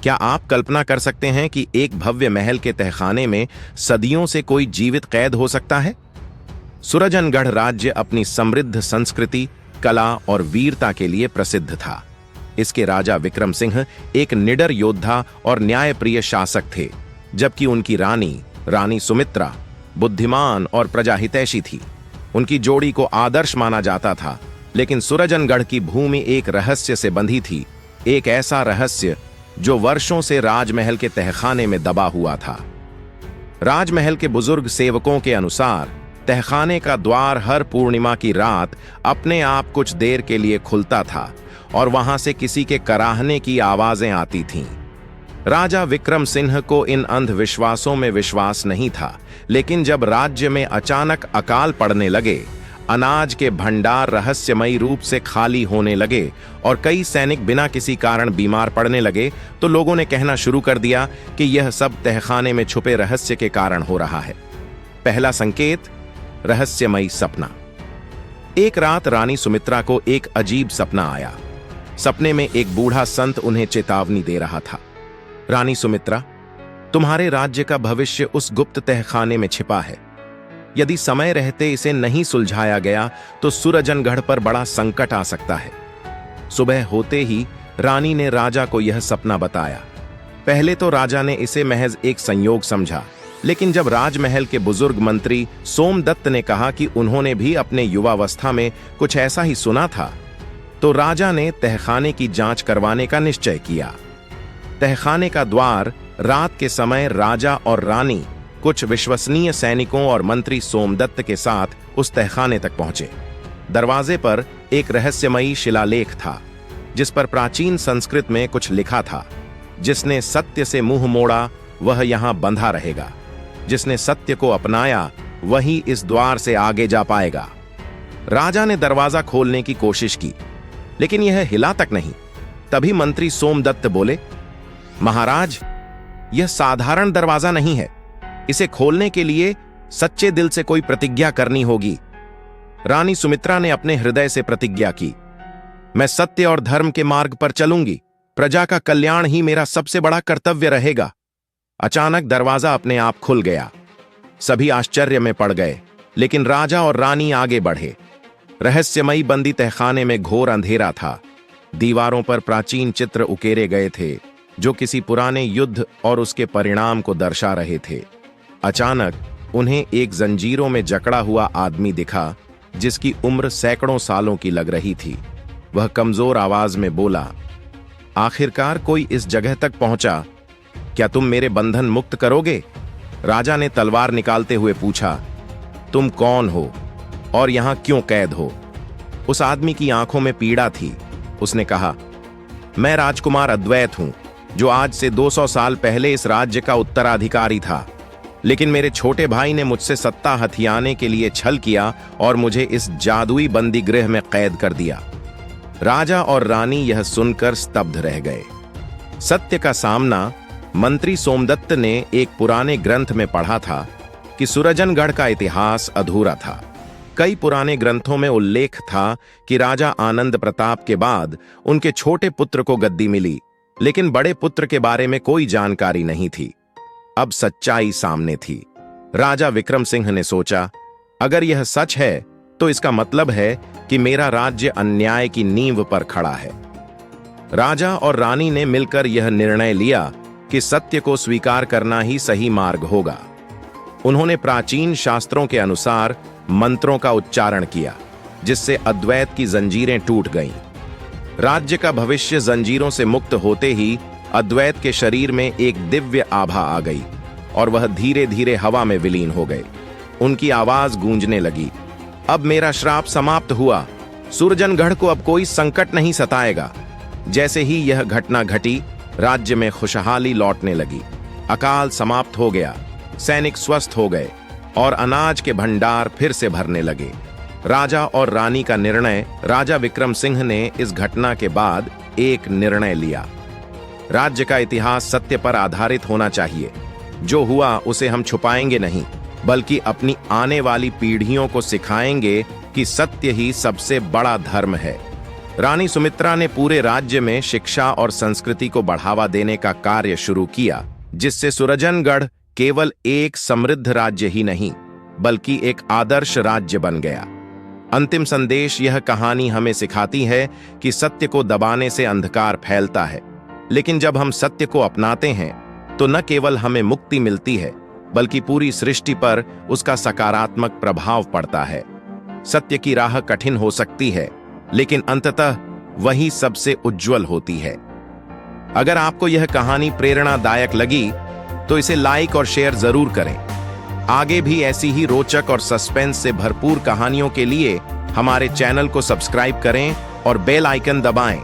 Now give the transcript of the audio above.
क्या आप कल्पना कर सकते हैं कि एक भव्य महल के तहखाने में सदियों से कोई जीवित कैद हो सकता है? सूरजनगढ़ राज्य अपनी समृद्ध संस्कृति, कला और वीरता के लिए प्रसिद्ध था। इसके राजा विक्रम सिंह एक निडर योद्धा और न्यायप्रिय शासक थे, जबकि उनकी रानी सुमित्रा बुद्धिमान और प्रजाहितैषी थी। उनकी जोड़ी को आदर्श माना जाता था, लेकिन सूरजनगढ़ की भूमि एक रहस्य से बंधी थी, एक ऐसा रहस्य जो वर्षों से राजमहल के तहखाने में दबा हुआ था। राजमहल के बुजुर्ग सेवकों के अनुसार तहखाने का द्वार हर पूर्णिमा की रात अपने आप कुछ देर के लिए खुलता था और वहां से किसी के कराहने की आवाजें आती थीं। राजा विक्रम सिंह को इन अंधविश्वासों में विश्वास नहीं था, लेकिन जब राज्य में अचानक अकाल पड़ने लगे, अनाज के भंडार रहस्यमयी रूप से खाली होने लगे और कई सैनिक बिना किसी कारण बीमार पड़ने लगे, तो लोगों ने कहना शुरू कर दिया कि यह सब तहखाने में छुपे रहस्य के कारण हो रहा है। पहला संकेत, रहस्यमयी सपना। एक रात रानी सुमित्रा को एक अजीब सपना आया। सपने में एक बूढ़ा संत उन्हें चेतावनी दे रहा था। रानी सुमित्रा, तुम्हारे राज्य का भविष्य उस गुप्त तहखाने में छिपा है। यदि समय रहते इसे नहीं सुलझाया गया तो सूरजनगढ़ पर बड़ा संकट आ सकता है। सुबह होते ही रानी ने राजा को यह सपना बताया। पहले तो राजा ने इसे महज एक संयोग समझा, लेकिन जब राजमहल के बुजुर्ग मंत्री सोमदत्त ने कहा कि उन्होंने भी अपने युवावस्था में कुछ ऐसा ही सुना था, तो राजा ने तहखाने की जांच करवाने का निश्चय किया। तहखाने का द्वार रात के समय राजा और रानी कुछ विश्वसनीय सैनिकों और मंत्री सोमदत्त के साथ उस तहखाने तक पहुंचे। दरवाजे पर एक रहस्यमयी शिलालेख था, जिस पर प्राचीन संस्कृत में कुछ लिखा था। जिसने सत्य से मुंह मोड़ा वह यहां बंधा रहेगा। जिसने सत्य को अपनाया वही इस द्वार से आगे जा पाएगा। राजा ने दरवाजा खोलने की कोशिश की, लेकिन यह हिला तक नहीं। तभी मंत्री सोमदत्त बोले, महाराज, यह साधारण दरवाजा नहीं है। इसे खोलने के लिए सच्चे दिल से कोई प्रतिज्ञा करनी होगी। रानी सुमित्रा ने अपने हृदय से प्रतिज्ञा की, मैं सत्य और धर्म के मार्ग पर चलूंगी। प्रजा का कल्याण ही मेरा सबसे बड़ा कर्तव्य रहेगा। अचानक दरवाजा अपने आप खुल गया। सभी आश्चर्य में पड़ गए, लेकिन राजा और रानी आगे बढ़े। रहस्यमयी बंदी तहखाने में घोर अंधेरा था। दीवारों पर प्राचीन चित्र उकेरे गए थे, जो किसी पुराने युद्ध और उसके परिणाम को दर्शा रहे थे। अचानक उन्हें एक जंजीरों में जकड़ा हुआ आदमी दिखा, जिसकी उम्र सैकड़ों सालों की लग रही थी। वह कमजोर आवाज में बोला, आखिरकार कोई इस जगह तक पहुंचा। क्या तुम मेरे बंधन मुक्त करोगे? राजा ने तलवार निकालते हुए पूछा, तुम कौन हो और यहां क्यों कैद हो? उस आदमी की आंखों में पीड़ा थी। उसने कहा, मैं राजकुमार अद्वैत हूं, जो आज से 200 साल पहले इस राज्य का उत्तराधिकारी था। लेकिन मेरे छोटे भाई ने मुझसे सत्ता हथियाने के लिए छल किया और मुझे इस जादुई बंदी गृह में कैद कर दिया। राजा और रानी यह सुनकर स्तब्ध रह गए। सत्य का सामना। मंत्री सोमदत्त ने एक पुराने ग्रंथ में पढ़ा था कि सूरजनगढ़ का इतिहास अधूरा था। कई पुराने ग्रंथों में उल्लेख था कि राजा आनंद प्रताप के बाद उनके छोटे पुत्र को गद्दी मिली, लेकिन बड़े पुत्र के बारे में कोई जानकारी नहीं थी। अब सच्चाई सामने थी। राजा विक्रम सिंह ने सोचा, अगर यह सच है तो इसका मतलब है कि मेरा राज्य अन्याय की नींव पर खड़ा है। राजा और रानी ने मिलकर यह निर्णय लिया कि सत्य को स्वीकार करना ही सही मार्ग होगा। उन्होंने प्राचीन शास्त्रों के अनुसार मंत्रों का उच्चारण किया, जिससे अद्वैत की जंजीरें टूट गईं। राज्य का भविष्य जंजीरों से मुक्त होते ही अद्वैत के शरीर में एक दिव्य आभा आ गई और वह धीरे धीरे हवा में विलीन हो गए। उनकी आवाज गूंजने लगी, अब मेरा श्राप समाप्त हुआ। सूरजनगढ़ को अब कोई संकट नहीं सताएगा। जैसे ही यह घटना घटी, राज्य में खुशहाली लौटने लगी। अकाल समाप्त हो गया, सैनिक स्वस्थ हो गए और अनाज के भंडार फिर से भरने लगे। राजा और रानी का निर्णय। राजा विक्रम सिंह ने इस घटना के बाद एक निर्णय लिया, राज्य का इतिहास सत्य पर आधारित होना चाहिए। जो हुआ उसे हम छुपाएंगे नहीं, बल्कि अपनी आने वाली पीढ़ियों को सिखाएंगे कि सत्य ही सबसे बड़ा धर्म है। रानी सुमित्रा ने पूरे राज्य में शिक्षा और संस्कृति को बढ़ावा देने का कार्य शुरू किया, जिससे सुरजनगढ़ केवल एक समृद्ध राज्य ही नहीं बल्कि एक आदर्श राज्य बन गया। अंतिम संदेश यह कहानी हमें सिखाती है कि सत्य को दबाने से अंधकार फैलता है, लेकिन जब हम सत्य को अपनाते हैं तो न केवल हमें मुक्ति मिलती है बल्कि पूरी सृष्टि पर उसका सकारात्मक प्रभाव पड़ता है। सत्य की राह कठिन हो सकती है, लेकिन अंततः वही सबसे उज्जवल होती है। अगर आपको यह कहानी प्रेरणादायक लगी तो इसे लाइक और शेयर जरूर करें। आगे भी ऐसी ही रोचक और सस्पेंस से भरपूर कहानियों के लिए हमारे चैनल को सब्सक्राइब करें और बेल आइकन दबाएं